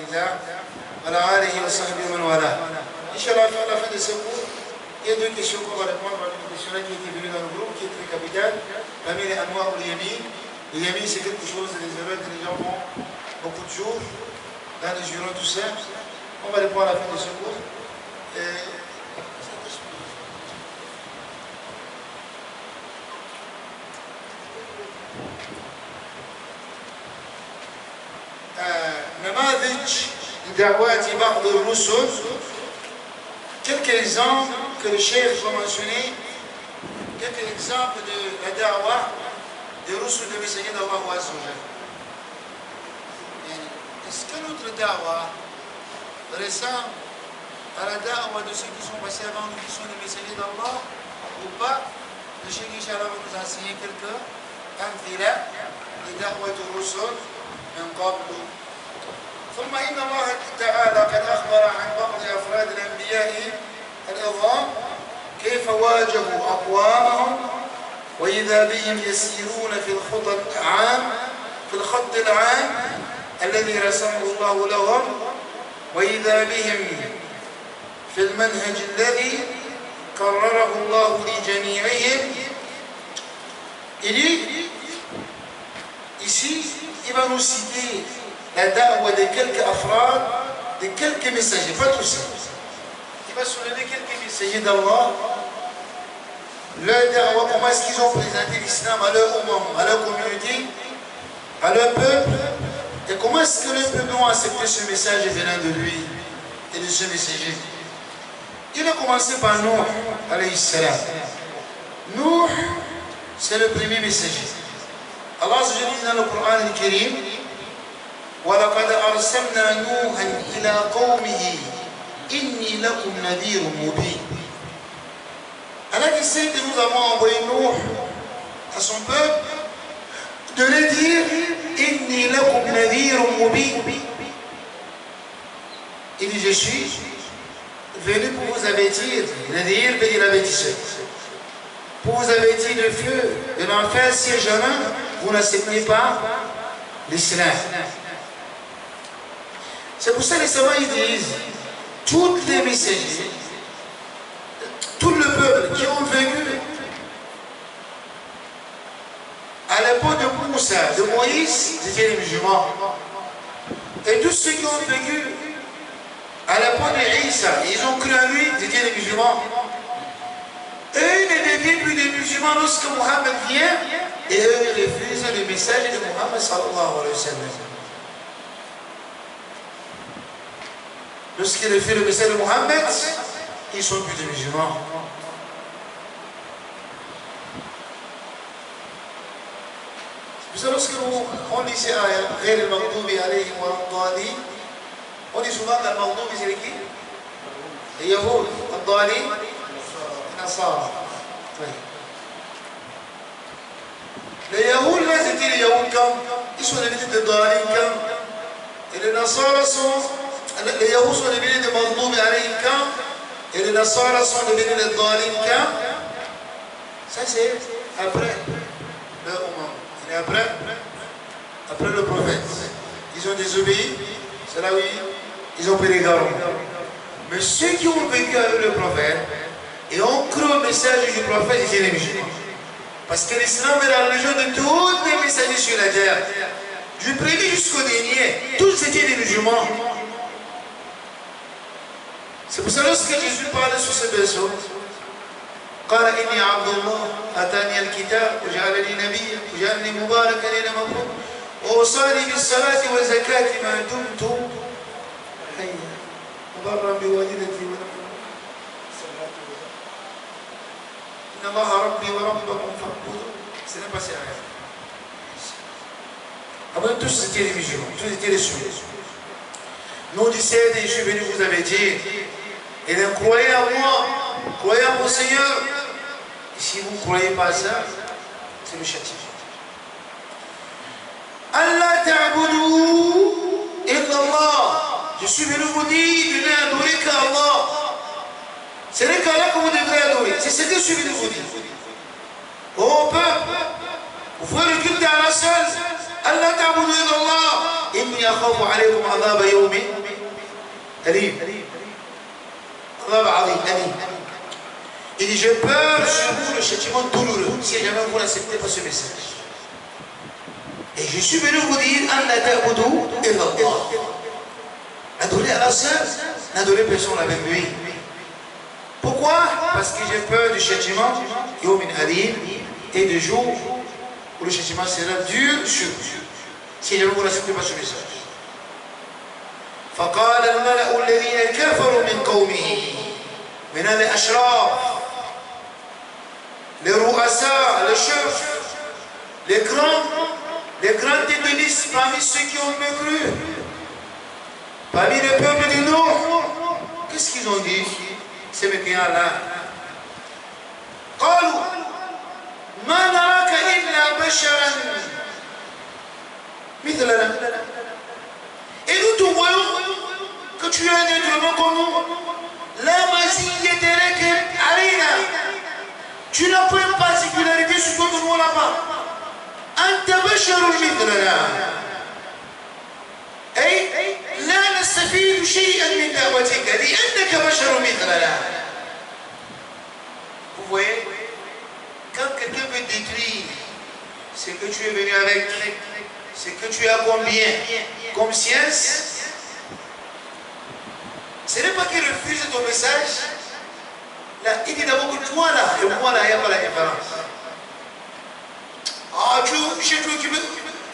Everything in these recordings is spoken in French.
الله وعلى آله وصحبه ومن والاه. Inch'Allah, à la fin de ce cours, il y a deux questions qu'on va répondre à une question qui était venue dans le groupe, qui est très capitale. Parmi les Anwar ou les Yamin. Les Yamin, c'est quelque chose, des erreurs que les gens font beaucoup de jours, dans les jurons tout simples. On va répondre à la fin de ce cours. نماذج لدعوات بعض الرسل. Quelques exemples que le Cheikh va mentionner, quelques exemples de la da'wah des Rusul de messager d'Allah Azza wa Jalla. Est-ce que notre da'wah ressemble à la da'wah de ceux qui sont passés avant nous, qui sont des messagers d'Allah, ou pas? Le Cheikh Inch'Allah va nous enseigner quelques amthila de da'wah du Rusul من قبل. ثم إن الله تعالى قد أخبر عن بعض أفراد الأنبياء العظام كيف واجهوا أقوامهم وإذا بهم يسيرون في الخط العام الذي رسمه الله لهم وإذا بهم في المنهج الذي قرره الله لجميعهم. Il dit ici, il va nous citer la da'wah de quelques afrad, de quelques messagers, pas tous. Il va soulever quelques messagers d'Allah, leur da'wah, comment est-ce qu'ils ont présenté l'islam à leur umam, à leur communauté, à leur peuple, et comment est-ce que le peuple a accepté ce message venant de lui et de ce messager. Il a commencé par Nuh, alayhi salam. Nuh, c'est le premier messager. Allah se dit dans le Coran al-Karim, وَلَقَدْ أَرْسَلْنَا نُوحًا إِلَىٰ قَوْمِهِ إِنِّي لَكُمْ نَذِيرٌ مُبِينٌ. Allah qui sait que nous avons envoyé Nuh à son peuple, de lui dire إِنِّي لَكُمْ نَذِيرٌ مُبِينٌ. Il dit, je suis venu pour vous avertir, Nadir veut dire l'avertisseur, pour vous avertir de feu, de l'enfer si jamais vous n'acceptez pas l'islam. C'est pour ça que les savants ils disent, tous les messagers, tout le peuple qui ont vécu à l'époque de Moussa, de Moïse, c'était les musulmans. Et tous ceux qui ont vécu à l'époque de Isa, ils ont cru en lui, c'était les musulmans. Eux ne deviennent plus des musulmans lorsque Mohammed vient, et eux ils refusent le message de Mohammed sallallahu alayhi wa sallam. Lorsqu'ils refusent le message de Mohammed, ils ne sont plus des musulmans. C'est pour ça lorsque on lit ces ayats, غير المغضوب عليهم ولا الضالين, on dit souvent que le maghdoub c'est qui? Les Yahoud, الضالين, les Nasara. Les Yahoud là c'était les Yahoud quand ils sont devenus des Dalin quand, et les Nasara sont, les Yahoud sont devenus des maghdoub alayhim quand, et les Nasara sont devenus des Dalin quand. Ça c'est après le Oman. Et après le prophète, ils ont désobéi, c'est là où ils ont pris les garants. Mais ceux qui ont vécu avec le prophète et ont cru au message du prophète, étaient les musulmans. Parce que l'islam est la religion de tous les messagers sur la terre. Du premier jusqu'au dernier, tous étaient des musulmans. C'est pour ça que lorsque Jésus parlait sur ce verset, قال إني عبد الله أتاني الكتاب وجعلني نبيا وجعلني مباركا أينما كنت وأوصاني بالصلاة والزكاة ما دمت حيا وبرا بوالدتي إن الله ربي وربكم فاعبدوه. Ce n'est pas ça. Avant tous étaient les musulmans, tous étaient les sunnits. Nous disait, je suis venu vous avertir. Et donc croyez en moi, croyez en mon Seigneur. Et si vous ne croyez pas à ça, c'est le châtiment. Allah ta'budu illallah. Je suis venu vous dire, venez adorer qu'Allah. C'est le qu'Allah que vous devrez adorer. C'est ce que je suis venu vous dire. Oh peuple, vous ferez le culte à Allah seul. ألا تعبدوا إلا الله إني أخاف عليكم عذاب يوم أليم عذاب عظيم أليم. Il dit j'ai peur sur vous le châtiment douloureux si jamais vous n'acceptez pas ce message. Et je suis venu vous dire ألا تعبدوا إلا الله. Adorer Allah seul, n'adorer personne la même nuit. Pourquoi? Parce que j'ai peur du châtiment Yawmin Alim et du jour où le châtiment sera dur sur vous. Si jamais vous n'acceptez pas ce message. فقال الملأ الذين كفروا من قومه من الأشراف les ru'asa, les chefs, les grands têtes de liste parmi ceux qui ont mécru, parmi le peuple du Nord. Qu'est-ce qu'ils ont dit? Ces mécréants-là. قالوا ما نراك إلا بشرا مثلنا. Et nous te voyons que tu es un être humain comme nous. La maziyyataraka alayna. Tu n'as pas une particularité sur toi que nous on n'a pas. Anta basharun mithlana. أي لا نستفيد شيئا من دعوتك لأنك بشر مثلنا. Vous voyez, quand quelqu'un veut détruire ce que tu es venu avec, ce que tu as comme bien, comme science, ce n'est pas qu'il refuse ton message. Là, il dit d'abord que toi là, et moi là, il n'y a pas la différence. Ah, tu es occupé.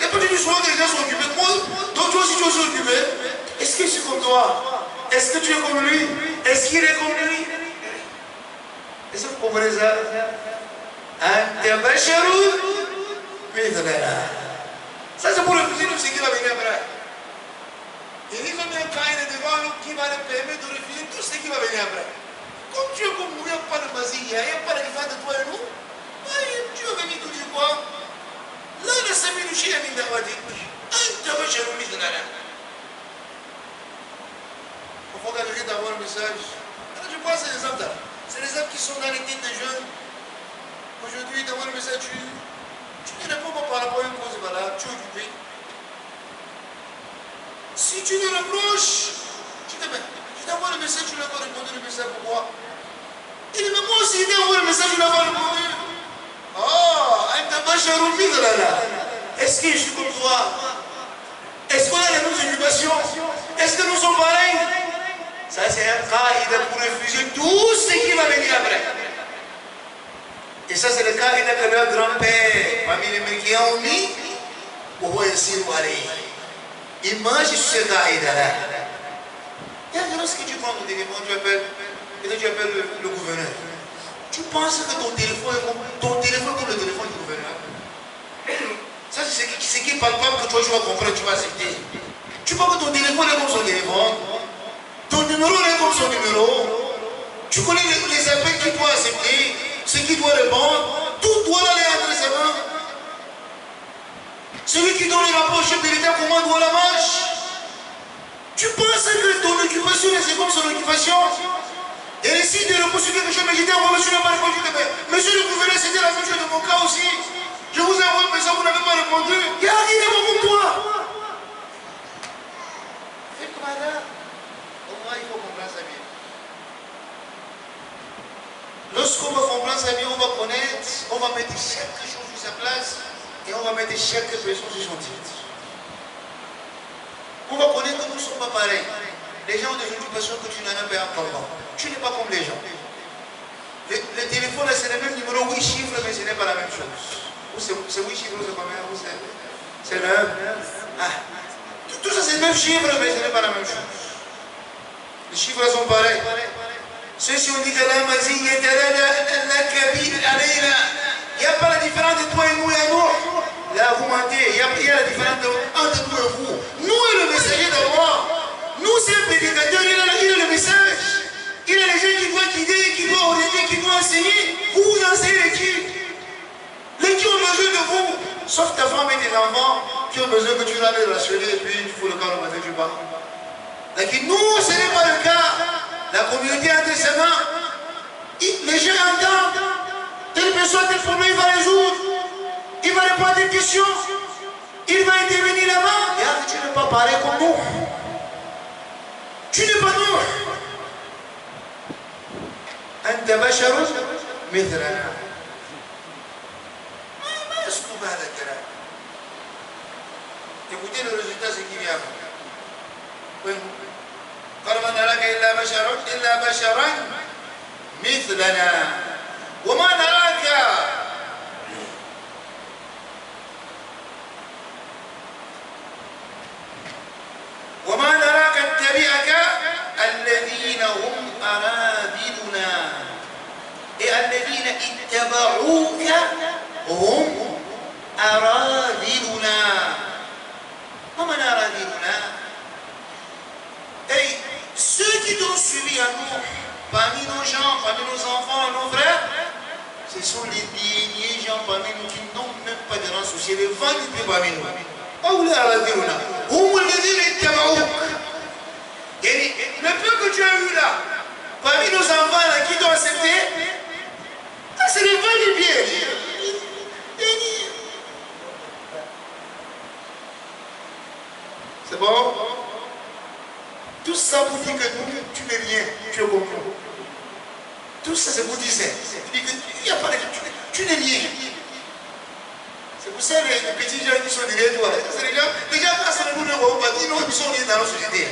Et peut-être que souvent les gens sont occupés. Moi, donc toi aussi tu es occupé. Est-ce que je suis comme toi? Est-ce que tu es comme lui? Est-ce qu'il est comme lui? Est-ce que vous comprenez ça? Ça c'est pour refuser tout ce qu'il va venir après. Il dit que même quand il est devant nous, qui va le permettre de refuser tout ce qui va venir après. Comme tu es comme nous, il n'y a pas de magie, il n'y a pas de différence de toi et nous. Tu es venu tout dire quoi? لا نستفيد شيئا من دعوتك أنت بشر مثلنا. Il faut garder d'avoir un message. Alors je pense à ces exemples là. C'est les exemples qui sont dans les têtes des jeunes. Aujourd'hui, d'avoir un message, tu ne réponds pas par rapport à une cause valable, tu es occupé. Si tu le reproches, tu t'envoies le message, tu n'as pas répondu le message, pourquoi? Il dit, mais moi aussi, il t'envoie le message, tu n'as pas répondu. Est-ce que je suis comme toi? Est-ce qu'on a les mêmes occupations? Est-ce que nous sommes pareils? Ça c'est un cas pour refuser tout ce qui va venir après. Et ça c'est le cas que leur grand-père, parmi les Américains, ont mis au roi Sirwari. Il mange sur ce cas-là. Et alors lorsque tu prends ton téléphone, tu appelles le gouverneur. Tu penses que ton téléphone est comme le téléphone du gouverneur? Ça, c'est ce qui est palpable que toi, tu vas comprendre, tu vas accepter. Tu penses que ton téléphone est comme son téléphone? Ton numéro est comme son numéro? Tu connais les appels qu'il doit accepter, ce qu'il doit répondre, tout doit aller entre ses mains. Celui qui donne les rapports au chef de l'État, comment doit la marche? Tu penses que ton occupation est comme son occupation? Et décide de repousser quelque chose, mais j'étais envoyé, monsieur n'a pas répondu. Monsieur le gouverneur, c'était la même chose de mon cas aussi. Je vous ai envoyé un message, vous n'avez pas répondu. Il y a rien d'abord pour toi. Faites comme là. Au moins, il faut comprendre sa vie. Lorsqu'on va comprendre sa vie, on va connaître, on va mettre chaque chose sur sa place et on va mettre chaque personne sur son titre. On va connaître que nous ne sommes pas pareils. Les gens ont des occupations que tu n'en as pas encore. Tu n'es pas comme les gens. Le téléphone, c'est le même numéro, 8 chiffres, mais ce n'est pas la même chose. C'est 8 chiffres, c'est combien? C'est 9. Tout ça, c'est 9 chiffres, mais ce n'est pas la même chose. Les chiffres sont pareils. Ceux-ci ont dit que la magie est la cabine, il n'y a pas la différence de toi et nous et à nous. Là, vous mentez, il y a la différence entre nous et vous. Nous et le messager d'Allah. Nous, c'est un prédicateur, il a le message. Il a les gens qui doivent guider, qui doivent orienter, qui doivent enseigner. Vous vous enseignez qui? Les qui ont besoin de vous, sauf ta femme et tes enfants, qui ont besoin que tu vas les rassurer et puis tu fous le camp le matin, tu pars. Nous, ce n'est pas le cas. La communauté a entre ses mains. Les gens entendent. Telle personne, tel problème, il va résoudre. Il va répondre à des questions. Il va intervenir là-bas. Et tu n'es pas pareil comme nous. Tu n'es pas nous. أنت بشر مثلنا. ما يصدق هذا الكلام. Écoutez le résultat, c'est qui vient. قال ما نراك إلا بشرا مثلنا وما نراك اتبعك الذين هم أراذلنا الذين اتبعوك هم أراذلنا ومن أراذلنا Et ceux qui t'ont suivi à nous, parmi nos gens, parmi nos enfants, nos frères, ce sont les derniers gens parmi nous qui n'ont même pas de rang social, les vents qui peuvent parmi nous. Le peu que tu as eu là, parmi nos enfants là, qui t'ont accepté, c'est les vents qui viennent. C'est bon? Tout ça vous dit que nous, tu n'es rien, tu es comme nous. Tout ça, c'est vous dire ça. Il n'y a pas de... Tu n'es rien. C'est pour ça les petits gens qui sont derrière toi. C'est les gens passent le bout de vos bâtis, non, ils sont rien dans la société.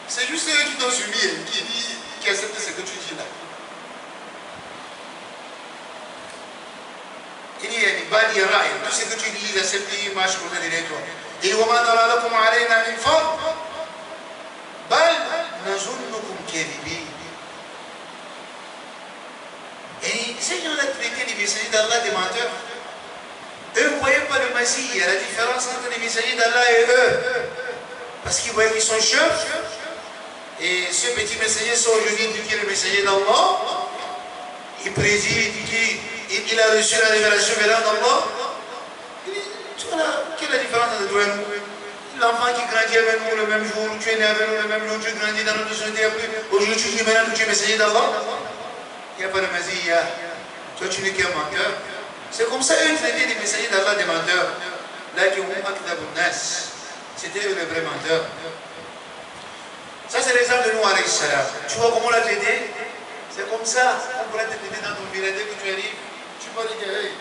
C'est juste eux qui t'ont suivi, qui acceptent ce que tu dis là. Il y a des badi raïs, tout ce que tu dis, ils acceptent, ils marchent pour derrière toi. Et au moment dans la comme alayna min fadl. بل نظنكم كاذبين. Et ces gens-là traitaient les messagers d'Allah des menteurs. Eux ne voyaient pas le Messie. Il y a la différence entre les messagers d'Allah et eux. Parce qu'ils voyaient qu'ils sont chefs. Et ce petit messager sort aujourd'hui dit qu'il est le messager d'Allah. Il prédit, il dit qu'il a reçu la révélation venant d'Allah. Tu vois là, quelle est la différence entre toi et nous? L'enfant qui grandit avec nous le même jour, tu es né avec nous le même jour, tu grandis dans notre société, aujourd'hui tu dis maintenant que tu es messager d'Allah. Il n'y a pas de Messie, toi tu n'es qu'un menteur. C'est comme ça eux traitaient des messagers d'Allah des menteurs. Là qui ont c'était eux les vrais menteurs. Ça c'est l'exemple de nous alayhi salam. Tu vois comment on l'a traité? C'est comme ça, on pourrait te traiter dans ton village dès que tu arrives, tu peux dire hey.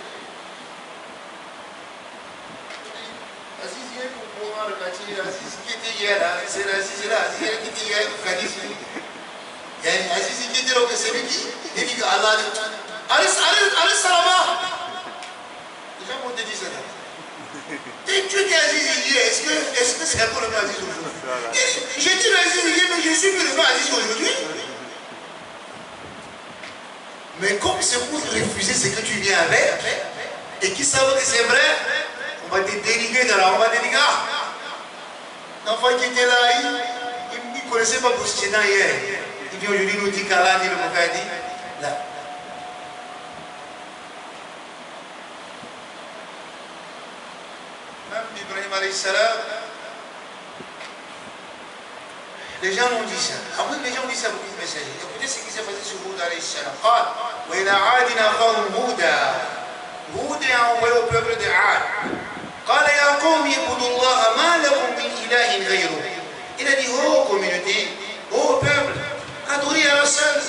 Aziz hier pour pouvoir le quartier, Aziz qui était hier là, c'est Aziz là, Aziz qui était hier au Khalif. Aziz qui était là, c'est lui qui dit que Allah, allez salama. Les gens vont te dire ça. Et tu dis Aziz hier, est-ce que c'est encore le même Aziz aujourd'hui? J'ai dit Aziz hier, mais je suis plus le même Aziz aujourd'hui. Mais comme c'est pour refuser ce que tu viens avec, et qui savent que c'est vrai, on va te dénigrer de là, on va te dire, l'enfant qui était là, il ne connaissait pas Bouchina hier. Il vient aujourd'hui nous dire qu'Allah dit le Bokadi. Là. Même Ibrahim alayhi salam, les gens ont dit ça. Après, les gens ont dit ça beaucoup de messagers. Écoutez ce qui s'est passé sur Houda alayhi salam. قال وإلى عاد أخاهم هودا. Houda a envoyé au peuple de Ad. قال يا قوم اعبدوا الله ما لكم من إله غيره. Il a dit, oh communauté, oh peuple, adorez Allah seul.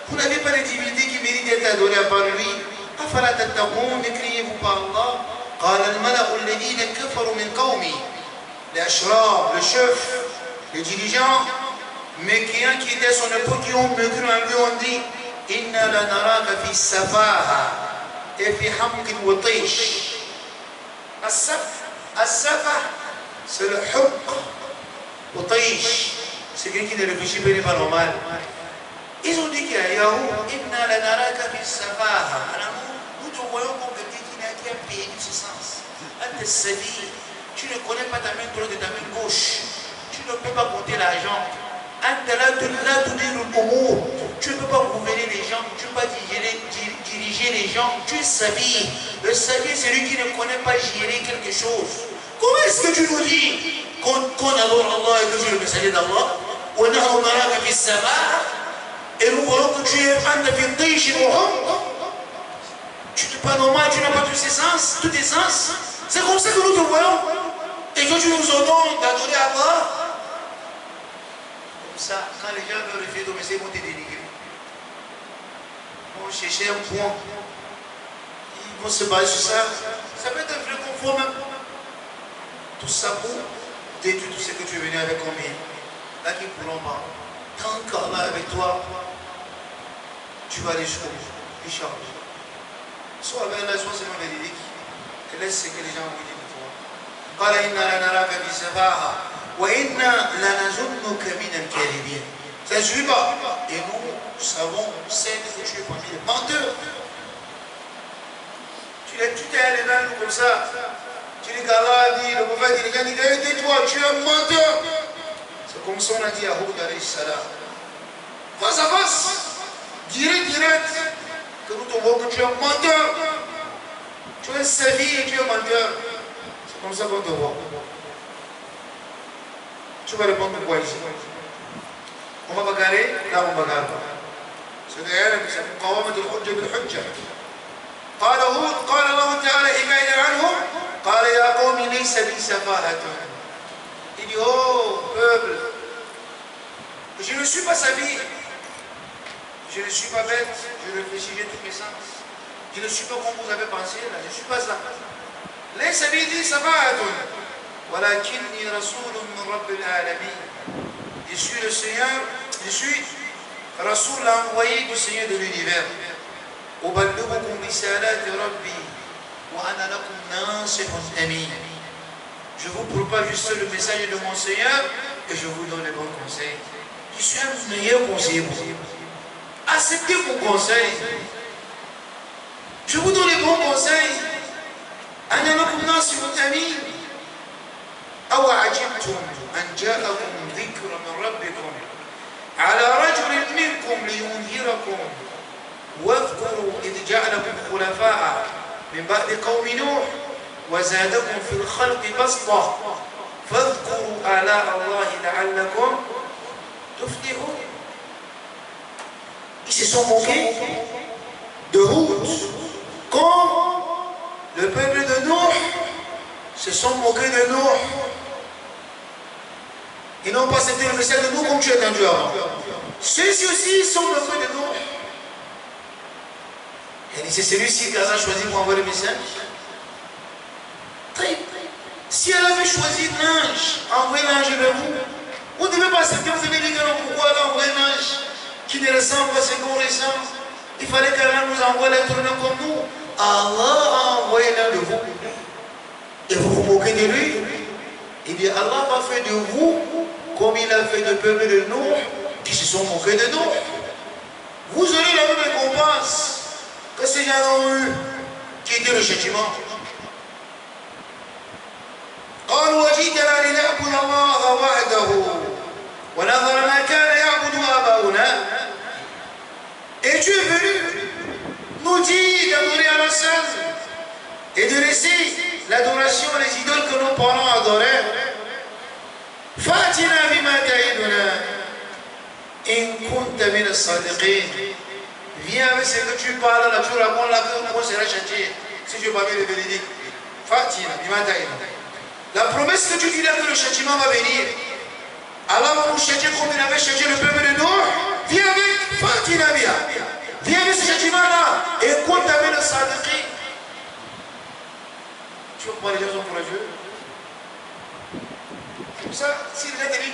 Vous n'avez pas de divinité qui mérite d'être adorée à part lui. أفلا تتقون, ne criez-vous pas Allah? قال الملأ الذين كفروا من قومي. Les ashraf, le chef, les dirigeants, mais qui étaient son époque, qui ont mécru en lui, ont dit إنا لنراك في السفاهة et في حمق وطيش. السفه, c'est le hukk. وطيش, c'est quelqu'un qui ne réfléchit pas normal. Ils ont dit qu'il y a Yahou, Inna la naraka fi safaha. Alors nous te voyons comme quelqu'un qui a perdu ce sens. Tu ne connais pas ta main droite et ta main gauche. Tu ne peux pas compter l'argent. Tu ne peux pas gouverner les gens, tu ne peux pas diriger les gens. Tu es savi. Le savi, c'est lui qui ne connaît pas gérer quelque chose. Comment est-ce que tu nous dis qu'on adore Allah et que tu es le messager d'Allah? Et nous voyons que tu es fan de Fintish et Mohammed. Tu n'es pas normal, tu n'as pas tous tes sens, C'est comme ça que nous te voyons. Et que tu nous ordonnes d'adorer Allah. Comme ça, quand les gens veulent refuser ton message, ils vont te dénigrer. Ils vont chercher un point. Ils vont se baser sur ça. Ça peut être un vrai confort même. Tout ça pour détruire tout ce que tu es venu avec comme là qui ne pourront pas. Tant qu'Allah est avec toi, tu vas aller jusqu'au bout. Inch'Allah. Soit avec Allah, soit seulement véridique. Et laisse ce que les gens vous disent de toi. قال إنا لنراك في سفاهة وإنا لنظنك من الكاذبين. Ça ne suffit pas. Et nous savons, certes que tu es parmi les menteurs. Tu t'es allé là comme ça. Tu dis qu'Allah a dit, le prophète dit, les gens disent, tais-toi, tu es un menteur. C'est comme ça on a dit à Hud alayhi salam. Face à face, direct, que nous te voyons que tu es un menteur. Tu es servi et tu es un menteur. C'est comme ça qu'on te voit. Tu vas répondre quoi ici? On va bagarrer, là on bagarre pas. C'est derrière que ça fait قوامة الحجة بالحجة. قال هود قال الله تعالى حكاية عنهم قال يا قوم ليس بي سفاهة. Il dit oh peuple, je ne suis pas savie, je ne suis pas bête, je réfléchis, j'ai tous mes sens. Je ne suis pas comme vous avez pensé là, je ne suis pas ça. ليس بي سفاهة ولكني رسول من رب العالمين. Je suis le Seigneur, je suis Rasoul envoyé du Seigneur de l'univers. أبلغكم رسالات ربي وأنا لكم ناصح أمين. Je vous propage juste le message de mon Seigneur et je vous donne les bons conseils. Je suis un meilleur conseiller pour vous. Acceptez mon conseil. Je vous donne les bons conseils. أنا لكم ناصح أمين. أو عجبتم أن جاءكم ذكر من ربكم على رجل منكم لينذركم واذكروا إذ جعلكم خلفاء من بعد قوم نوح وزادكم في الخلق بسطة فاذكروا آلاء الله لعلكم تفلحون. Ils se sont moqués de Hud comme le peuple de Noé se sont moqués de Noé. Ils n'ont pas accepté le message de nous comme tu as entendu avant. Ceux-ci aussi sont moqués de Noé. Et c'est celui-ci qu'Allah a choisi pour envoyer le message. Si elle avait choisi l'ange, envoyer l'ange vers vous, vous ne devez pas accepter, vous avez dit que non, pourquoi elle a envoyé l'ange qui ne ressemble pas à ce qu'on ressemble. Il fallait qu'Allah nous envoie l'être humain comme nous. Allah a envoyé l'un de vous. Et vous vous moquez de lui. Il dit Allah va faire de vous comme il a fait de peuple de nous qui se sont moqués de nous. Vous aurez la même récompense que ces gens ont eu, qui était le châtiment. قالوا وجئتنا لنعبد الله وحده ونظر ما كان يعبد آباؤنا. Et tu es venu nous dire d'adorer Allah seul et de laisser l'adoration des idoles que nos parents adoraient. فاتنا بما تعدنا إن كنت من الصادقين. Viens avec ce que tu parles là, tu racontes là, comment sera châtié si tu n'as pas mis le véridique. Fatina, bima ta'iduna. La promesse que tu dis là que le châtiment va venir, Allah va nous châtier comme il avait châtié le peuple de Noé. Viens avec Fatina Bia. Viens avec ce châtiment-là et compte avec le sadiqi. Tu vois comment les gens sont courageux? C'est pour ça, si les gens te disent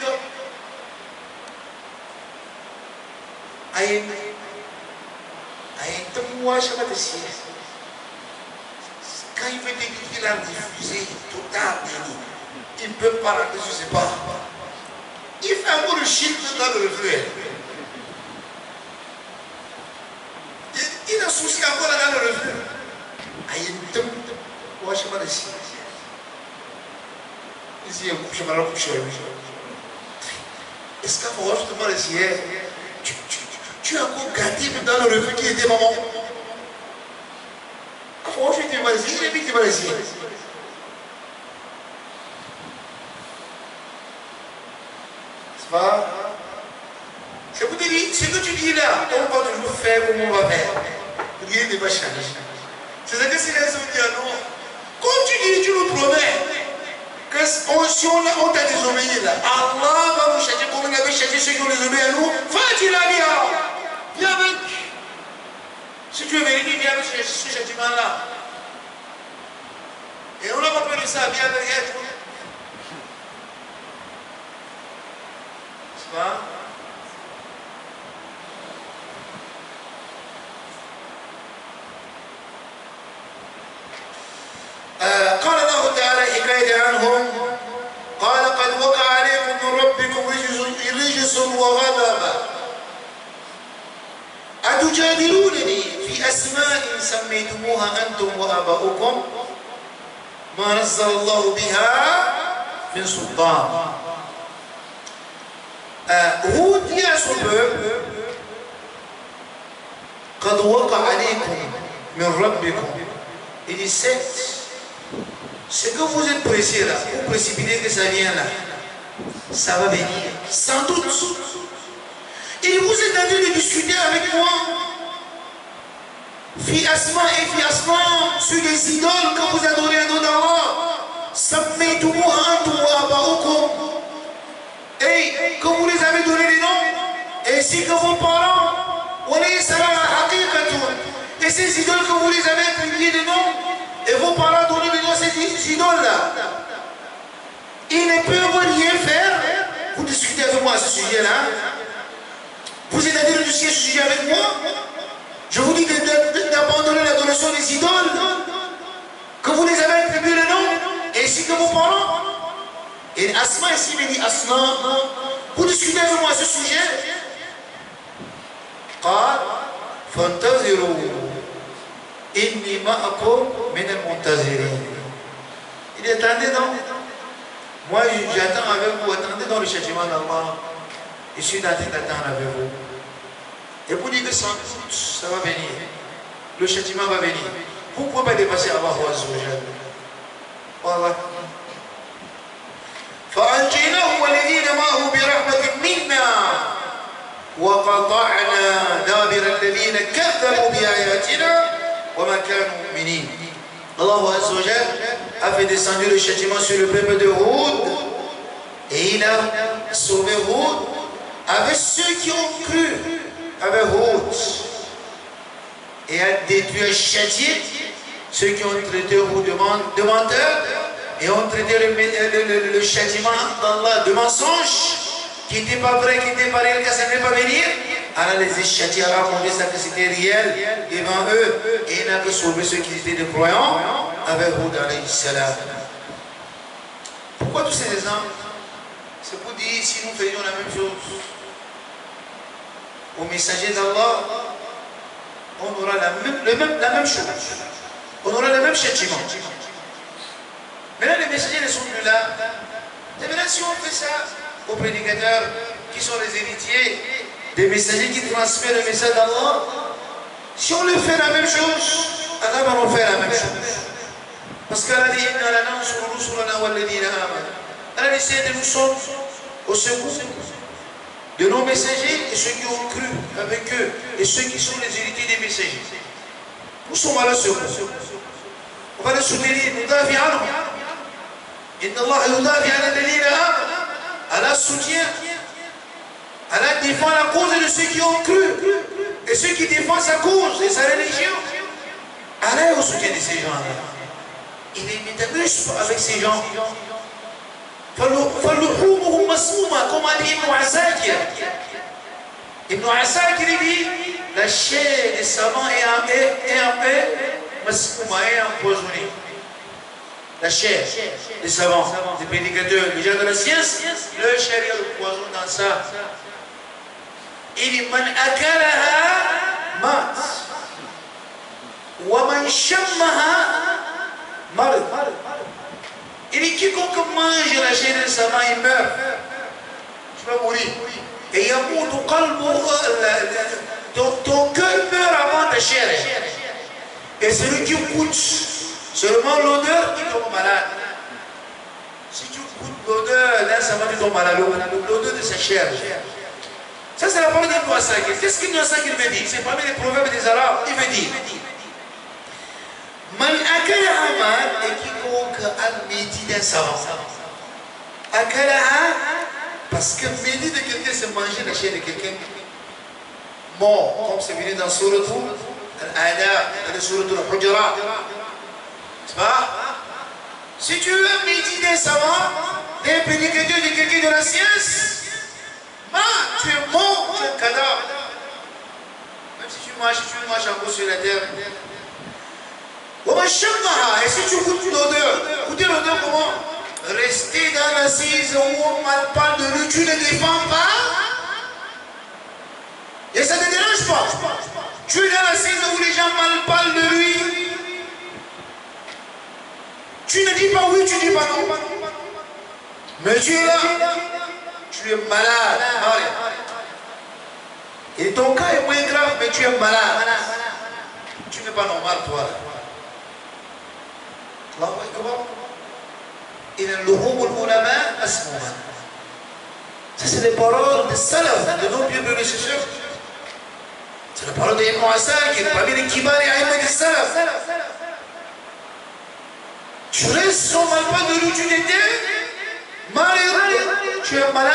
quand il veut te dire qu'il a refusé total, il ne peut pas rentrer sur ses pas. Il fait un mot de shirk dans le reflet. Il a souci encore là dans le reflet. Est-ce qu'à moi, je te demande si tu as encore gardé dans le reflet qui était maman? Je te demande si j'ai mis que tu vas essayer. C'est pas. C'est pour te dire, ce que tu dis là, on va toujours faire comme on va faire. Rien ne va changer. C'est ce que c'est les autres disent à nous. Quand tu il dit, tu nous promets que si on t'a désobéi là, Allah va nous châtier comme il avait châtié ceux qui ont désobéi à nous. Fais-tu la vie alors? Viens avec. Si tu es véridique, viens avec ce châtiment-là. Et on a compris ça, viens avec elle. C'est pas? قال الله تعالى حكاية عنهم قال قد وقع عليكم من ربكم رجس وغضب أتجادلونني في أسماء سميتموها أنتم وآباؤكم ما نزل الله بها من سلطان. هود dit à son peuple قد وقع عليكم من ربكم. Il dit ce que vous êtes pressé là, vous précipitez que ça vient là, ça va venir, sans doute. Et vous êtes en train de discuter avec moi, fi asma et fi asma, sur les idoles que vous adorez à Allah, sammaytumuha antum wa aba'ukum, et que vous les avez donné des noms, ainsi que vos parents, wa laysa laha haqiqatun, et ces idoles que vous les avez attribuées des noms, et vos parents donnent des noms à ces idoles-là. Ils ne peuvent rien faire. Vous discutez avec moi à ce sujet-là. Vous êtes en train de discuter ce sujet avec moi. Je vous dis d'abandonner l'adoration des idoles, que vous les avez attribués le nom, ainsi que vos parents. Et Asma ici me dit Asma, vous discutez avec moi à ce sujet. قال فانتظروا إني معكم من المنتظرين. Il est attendez non? Moi j'attends avec vous, attendez dans le châtiment d'Allah. Je suis en train d'attendre avec vous. Et vous dites que sans doute ça va venir. Le châtiment va venir. Vous ne pouvez pas dépasser Allah Azza wa Jalla. Voilà. فأنجيناه والذين معه برحمة منا وقطعنا دابر الذين كذبوا بآياتنا وما كانوا مؤمنين. Allah Azza wa Jalla a fait descendre le châtiment sur le peuple de Houd et il a sauvé Houd avec ceux qui ont cru avec Houd et a détruit et châtié ceux qui ont traité Houd de menteurs et ont traité le châtiment d'Allah de mensonge qui n'était pas vrai, qui n'était pas réel, que ça ne va pas venir. Allah les a châtiés, Allah a montré ça que c'était réel devant eux. Et il n'a que sauvé ceux qui étaient des croyants avec Houd alayhi salam. Pourquoi tous ces exemples? C'est pour dire si nous faisions la même chose aux messagers d'Allah, on aura la même chose. On aura le même châtiment. Maintenant les messagers ne sont plus là. Et maintenant si on fait ça aux prédicateurs qui sont les héritiers des messagers qui transmettent le message d'Allah, si on leur fait la même chose, Allah va nous faire la même chose. Parce qu'Allah dit Allah dit c'est nous sommes au secours de nos messagers et ceux qui ont cru avec eux et ceux qui sont les héritiers des messagers. Nous sommes à leur secours. On va les soutenir. Allah soutient, Allah défend la cause de ceux qui ont cru et ceux qui défendent sa cause et sa religion. Allah est au soutien de ces gens-là. Il n'abuse pas avec ces gens. Comme a dit Ibn Asakir. Ibn Asakir dit la chair des savants est un peu empoisonnée. La chair des savants, des prédicateurs, les gens de la science, leur chair est le poison dans ça. Il dit man akalaha mat wa man shammaha marid. Il dit quiconque mange la chair des savants, il meurt. Tu vas mourir. Et ton cœur meurt avant ta chair. Et celui qui goûte seulement l'odeur, il tombe malade. Si tu goûtes l'odeur d'un savant, tu tombes malade. L'odeur de sa chair. Ça, c'est la parole d'Ibn Asakir. Qu'est-ce qu'Ibn Asakir veut dire? C'est parmi les proverbes des Arabes. Il veut dire Man akalaha man et quiconque a midi d'un savant. Akalaha, parce que midi de quelqu'un c'est manger la chair de quelqu'un mort, comme c'est venu dans Surat Al-Adab, dans Surat Al-Hujurat. C'est pas? Si tu veux un midi d'un savant, d'un prédicateur de quelqu'un de la science, tu es mort, tu es un cadavre. Même si tu marches encore sur la terre. Et si tu goûtes l'odeur, goûtez l'odeur comment? Rester dans l'assise où on mal parle de lui, tu ne défends pas. Et ça ne te dérange pas. Tu es dans l'assise où les gens mal parlent de lui. Tu ne dis pas oui, tu ne dis pas non. Mais tu es là. Tu es malade. Et ton cas est moins grave, mais tu es malade. Tu n'es pas normal, toi. Allahu Akbar. Il est l'uhum al-ulama asmuha. Ça, c'est les paroles des salaf, de nos vieux prédécesseurs. C'est la parole d'Ibn Asakir, parmi les kibar et aïma des salaf. Tu restes sur mal pas de l'utilité, tu es malade,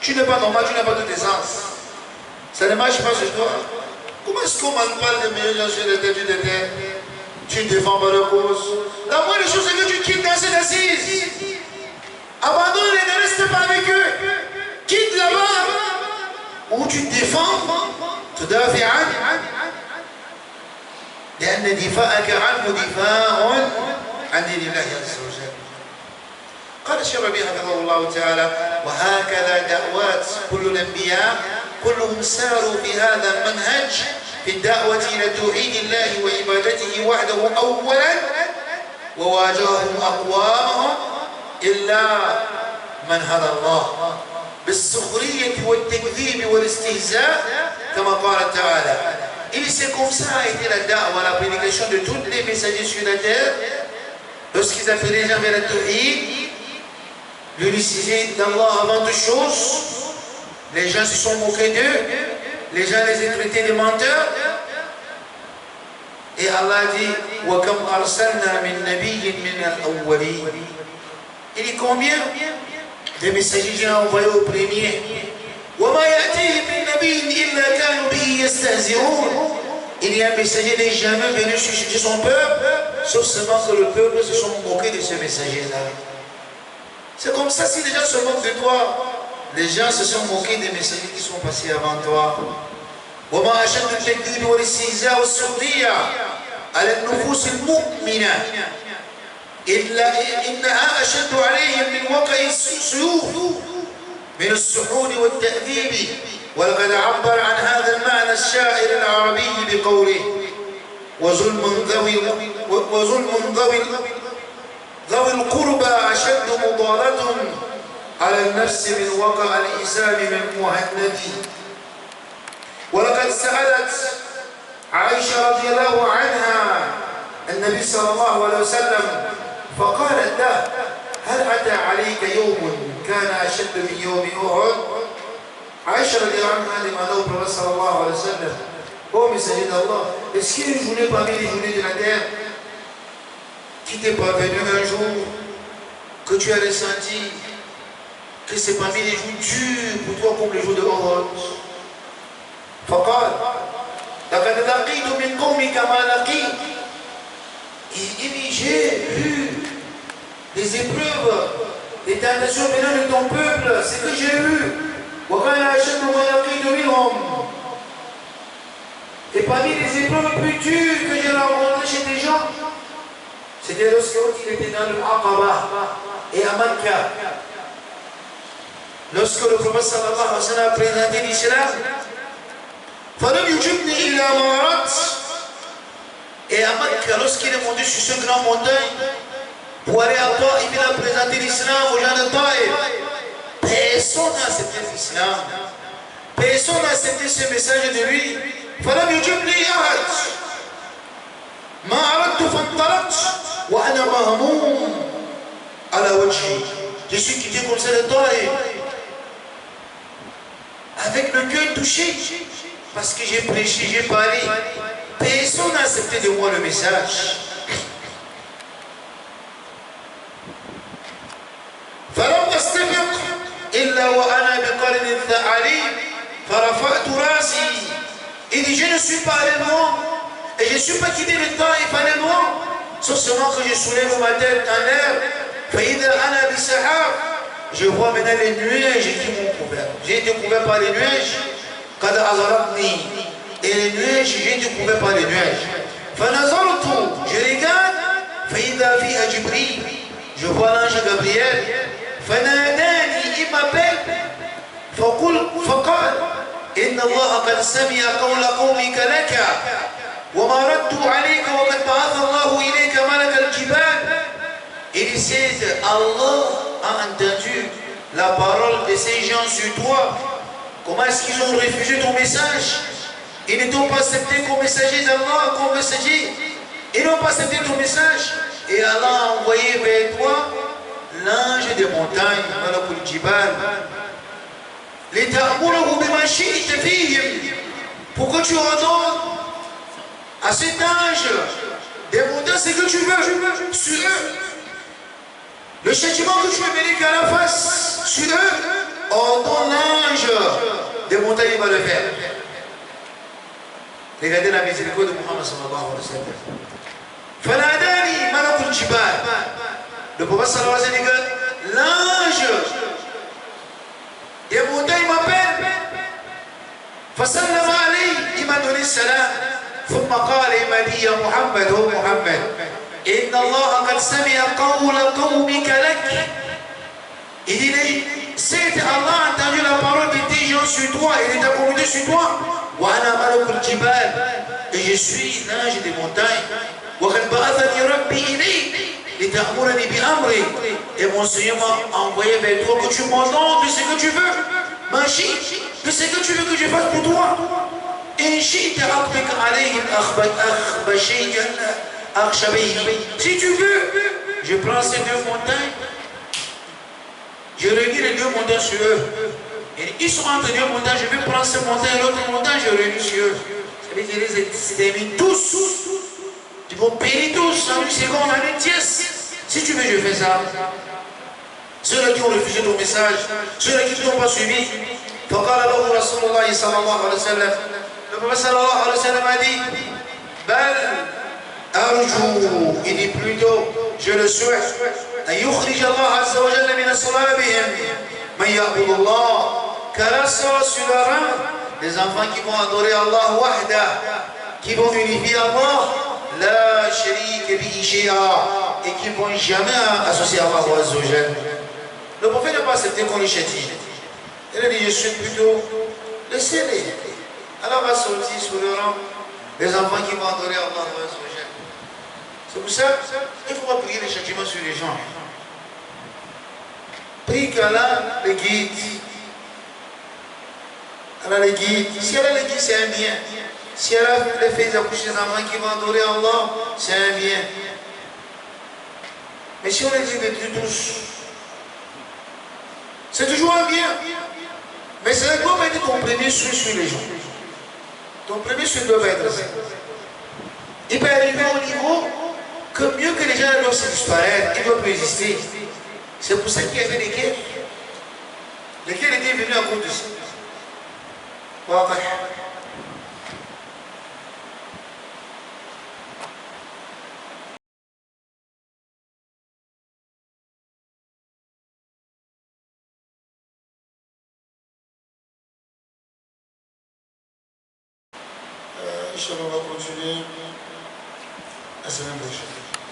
tu n'es pas normal, tu n'as pas de décence. Ça ne marche pas sur toi. Comment est-ce qu'on mal parle des meilleurs gens sur les têtes de terre? Tu défends pas leur cause. La moindre des choses, c'est que tu quittes dans cette assise. Abandonne-les, ne reste pas avec eux. Quitte là-bas où tu défends. تدافع عنه لأن دفاعك عنه دفاع عن دين الله عز وجل. قال الشيخ ربيع حفظه الله تعالى: وهكذا دعوات كل الأنبياء كلهم ساروا في هذا المنهج في الدعوة إلى توحيد الله وعبادته وحده أولا وواجههم أقوامهم إلا من هدى الله بالسخرية والتكذيب والاستهزاء كما قال تعالى. Et c'est comme ça a été la da'wa, la prédication de tous les messagers sur la terre. Lorsqu'ils appelaient les gens vers la tawhid, l'unicité d'Allah avant toute chose, les gens se sont moqués d'eux, les gens les ont traités de menteurs. Et Allah dit: وَكَمْ أَرْسَلْنَا مِن نَبِيٍّ مِنَ الْأَوَّلِينَ. Il dit combien de messagers j'ai envoyés au premier. وَمَا يَأْتِيهِمْ مِن نَبِيٍّ إِلَّا كَانُوا بِهِ يَسْتَهْزِئُونَ. Il y a un messager n'est jamais venu chez son peuple, sauf seulement que le peuple se sont moqués de ce messager-là. C'est comme ça, si les gens se moquent de toi, les gens se sont moqués des messagers qui sont passés avant toi. وَمَا أَشَدُّ التَّكْذِيبِ وَالِاسْتِهْزَاءِ وَالسُّخْرِيَّةِ عَلَى النُّفُوسِ الْمُؤْمِنَةِ إنها أشد عليهم من وقع السيوف من السحور والتأديب. ولقد عبر عن هذا المعنى الشاعر العربي بقوله: وظلم ذوي القربى أشد مضارة على النفس من وقع الإسام من مهند. ولقد سألت عائشة رضي الله عنها النبي صلى الله عليه وسلم فقالت له: هل أتى عليك يوم كان أشد من يوم أحد؟ Aïcha radiallahu anha demanda au prophète sallallahu alayhi wa sallam: ô messager d'Allah, est-ce qu'il y a une journée parmi les journées de la terre qui t'est parvenue un jour que tu as ressenti que c'est parmi les jours durs pour toi comme les jours de Uhud? فقال: لقد لقيت من قومك ما لقيت. Il dit: j'ai vu des épreuves, des tentations venant de ton peuple, c'est que j'ai eu. Et parmi les épreuves plus dures que j'ai rencontrées chez des gens, c'était lorsqu'il était dans le Aqaba et à Makkah. Lorsque le prophète sallallahu alayhi wa sallam a présenté l'islam, et à Makkah, lorsqu'il est monté sur ce grand montagne pour aller à Taïf, il a présenté l'islam aux gens de Taïf. Personne n'a accepté l'islam. Personne n'a accepté ce message de lui. فلم يجبني أحد ما أردت فانطلقت وأنا مهموم على وجهي. Je suis quitté comme ça de toi avec le cœur touché parce que j'ai prêché, j'ai parlé Personne n'a accepté de moi le message. فلم أستبق إلا وأنا بقرن الثعالب فرفعت رأسي. Il dit, je ne suis pas allé loin et je ne suis pas quitté le temps, il fallait loin, sauf seulement que je soulève ma tête en l'air. فإذا أنا بسحاب. Je vois maintenant les nuages qui m'ont couvert. J'ai été couvert par les nuages. قد أظلمني. Et les nuages, j'ai été couvert par les nuages. فنظرت. Je regarde. فإذا فيها جبريل. Je vois l'ange Gabriel. فناداني. Il m'appelle. فقال إن الله قد سمع قول قومك لك وما ردوا عليك وقد بعث الله إليك ملك الجبال. Il dit, Allah a entendu la parole de ces gens sur toi. Comment est-ce qu'ils ont refusé ton message? Ils ne t'ont pas accepté comme messager d'Allah, comme messager. Ils n'ont pas accepté ton message. Et Allah a envoyé vers toi l'ange des montagnes, Malakul Jibal. Pourquoi tu ordonnes à cet ange de monter ce que tu veux sur eux? Le châtiment que tu veux mériter à la face sur eux, ordonne l'ange de monter, il va le faire. Regardez la miséricorde de Muhammad sallallahu alayhi wa sallam. Fanadani malakul jibal. Le prophète sallallahu alayhi wa sallam dit, l'ange des montagnes m'appelle. فسلم علي. Il m'a donné salam. ثم قال il m'a dit يا محمد هو محمد إن الله قد سمع قول قومك لك. Il dit, c'est Allah a entendu la parole de tes gens sur toi et de ta communauté sur toi. وأنا ملك الجبال. Et je suis l'ange des montagnes. وقد بعثني ربي إليك لتأمرني بأمري. Et mon Seigneur m'a envoyé vers toi que tu m'ordonnes de ce que tu veux. Machi, de ce que tu veux que je fasse pour toi. إن شئت أطلق عليهم أخشبين. Si tu veux, je prends ces deux montagnes, je réunis les deux montagnes sur eux. Et ils sont entre deux montagnes, je vais prendre ces montagnes et l'autre montagne, je réunis sur eux. Ça veut dire qu'ils s'exterminent tous. Ils vont payer tous en une seconde, en une pièce. Si tu veux, je fais ça. Ceux-là qui ont refusé ton message, ceux-là qui ne t'ont pas suivi. فقال له رسول الله صلى الله عليه وسلم. Le prophète sallallahu alayhi wa sallam a dit, bal arju, il dit plutôt, je le souhaite, an yukhrij Allah azza wa jalla min aslabihim man ya'budu Allah, qu'Allah sort sur leur rang les enfants qui vont adorer Allah wahda, qui vont unifier Allah, la sharik bihi shay'a, et qui ne vont jamais associer Allah azza wa jalla. Le prophète n'a pas accepté qu'on les châtie. Il a dit, je suis plutôt, laissez-les. Alors va sortir sur le rang les enfants qui vont adorer Allah. C'est pour ça qu'il ne faut pas prier les châtiments sur les gens. Prie qu'Allah les guide. Allah les guide. Si Allah les guide, c'est un bien. Si Allah les fait accoucher les enfants qui vont adorer Allah, c'est un bien. Mais si on les dit de tous, c'est toujours un bien. Mais c'est quoi être ton premier souhait sur les gens? Ton premier souhait doit être ça. Il peut arriver au niveau que mieux que les gens doivent se disparaître, ils doivent exister. C'est pour ça qu'il y avait des guerres. Les guerres étaient venues à cause de ça. Inch'Allah, on va continuer la semaine prochaine.